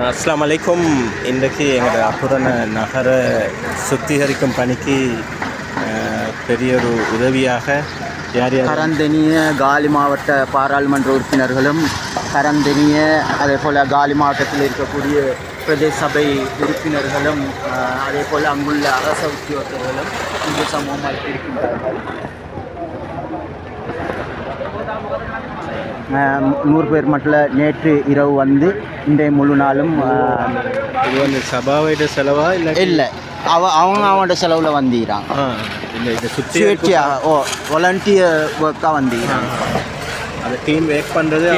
அஸ்ஸலாமு அலைக்கும். இன்றைக்கு எங்களோட அப்புறன நகர சுத்திகரிக்கும் பணிக்கு பெரிய ஒரு உதவியாக கரந்தெனிய காலி மாவட்ட பாராளுமன்ற உறுப்பினர்களும் அதே போல் காலி மாவட்டத்தில் இருக்கக்கூடிய பிரதேச சபை உறுப்பினர்களும் அதே போல் அங்குள்ள அரச உத்தியோகத்தர்களும் இந்து சமூகமாக இருக்கின்றார்கள். 100 பேர் மட்டும் நேற்று இரவு வந்து இன்றைய முழு நாளும் இது வந்து சபாவோட செலவா இல்லை அவங்களோட செலவில் வந்துக்கிறாங்க. இல்லை இது சுயேட்சையாக வாலண்டியர் ஒர்க்காக வந்துக்கிறாங்க. அந்த டீம் ஒர்க் பண்ணுறது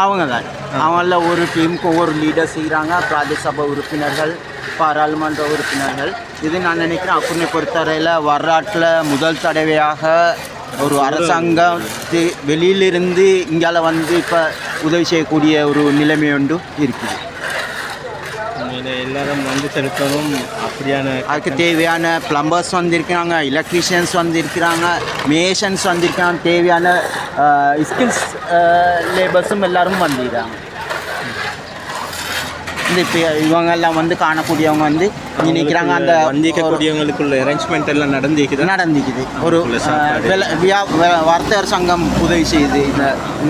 அவங்க தான். அவங்கள ஒரு டீமுக்கு ஒவ்வொரு லீடர் செய்கிறாங்க. பிரதேச சபை உறுப்பினர்கள், பாராளுமன்ற உறுப்பினர்கள். இது நான் நினைக்கிறேன் அக்குனை பொறுத்தவரையில் வரலாற்றில் முதல் தடவையாக ஒரு அரசாங்கம் வெளியிலிருந்து இங்கால வந்து இப்போ உதவி செய்யக்கூடிய ஒரு நிலைமை ஒன்று இருக்குது. எல்லாரும் வந்து செலுத்தவும் அப்படியான அதுக்கு தேவையான பிளம்பர்ஸ் வந்திருக்கிறாங்க, எலக்ட்ரீஷியன்ஸ் வந்திருக்கிறாங்க, மேஷன்ஸ் வந்திருக்காங்க, தேவையான ஸ்கில்ஸ் லேபர்ஸும் எல்லாரும் வந்துடுறாங்க. இந்த இப்போ இவங்கெல்லாம் வந்து காணக்கூடியவங்க வந்து நினைக்கிறாங்க அந்த வந்திக்கக்கூடியவங்களுக்குள்ள அரேஞ்ச்மெண்ட் எல்லாம் நடந்துக்குது. ஒரு வர்த்தகர் சங்கம் உதவி செய்யுது.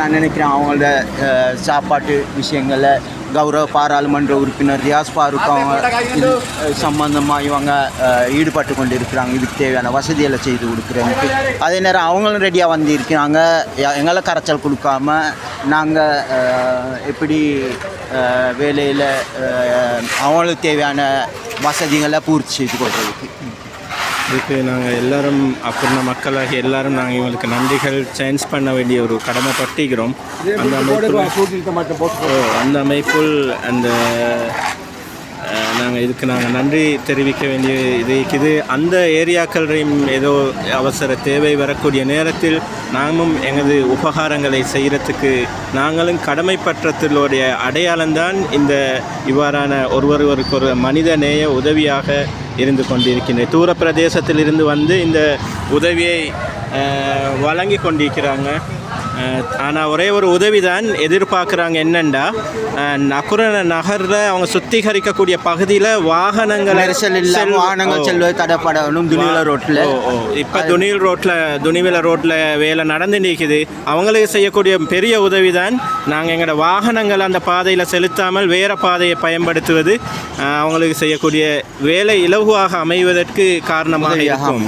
நான் நினைக்கிறேன் அவங்களோட சாப்பாட்டு விஷயங்களை கௌரவ பாராளுமன்ற உறுப்பினர் ரியாஸ் ஃபாரூக் அவங்க இது சம்பந்தமாக இவங்க ஈடுபட்டு கொண்டு இருக்கிறாங்க. இதுக்கு தேவையான வசதிகளை செய்து கொடுக்குறதுக்கு. அதே நேரம் அவங்களும் ரெடியாக வந்து இருக்கிறாங்க. எங்களை கரைச்சல் கொடுக்காம நாங்கள் எப்படி வேலையில் அவங்களுக்கு தேவையான வசதிகளை பூர்த்தி செய்து கொள்வதற்கு இதுக்கு நாங்கள் எல்லோரும் அப்புறம் மக்களாகி எல்லாரும் நாங்கள் இவங்களுக்கு நன்றிகள் சேஞ்ச் பண்ண வேண்டிய ஒரு கடமைப்பட்டிருக்கிறோம். அந்த அமைப்புள் நாங்கள் இதுக்கு நாங்கள் நன்றி தெரிவிக்க வேண்டிய இது அந்த ஏரியாக்களையும் ஏதோ அவசர தேவை வரக்கூடிய நேரத்தில் நாமும் எங்களது உபகாரங்களை செய்கிறதுக்கு நாங்களும் கடமைப்பற்றத்தினுடைய அடையாளம்தான் இந்த இவ்வாறான ஒருவருக்கு ஒரு மனித நேய உதவியாக இருந்து கொண்டிருக்கின்ற தூர பிரதேசத்திலிருந்து வந்து இந்த உதவியை வழங்கி கொண்டிருக்கிறாங்க. ஆனால் ஒரே ஒரு உதவி தான் எதிர்பார்க்குறாங்க. என்னென்னா நகுர நகரில் அவங்க சுத்திகரிக்கக்கூடிய பகுதியில் வாகனங்கள் செல்வது தடைப்படணும். துணிவில ரோட்டில் இப்போ துணிவில ரோட்டில் வேலை நடந்து நிற்குது. அவங்களுக்கு செய்யக்கூடிய பெரிய உதவி தான் நாங்கள் எங்களோட வாகனங்கள் அந்த பாதையில் செலுத்தாமல் வேறு பாதையை பயன்படுத்துவது அவங்களுக்கு செய்யக்கூடிய வேலை இலகுவாக அமைவதற்கு காரணமாக இருக்கும்.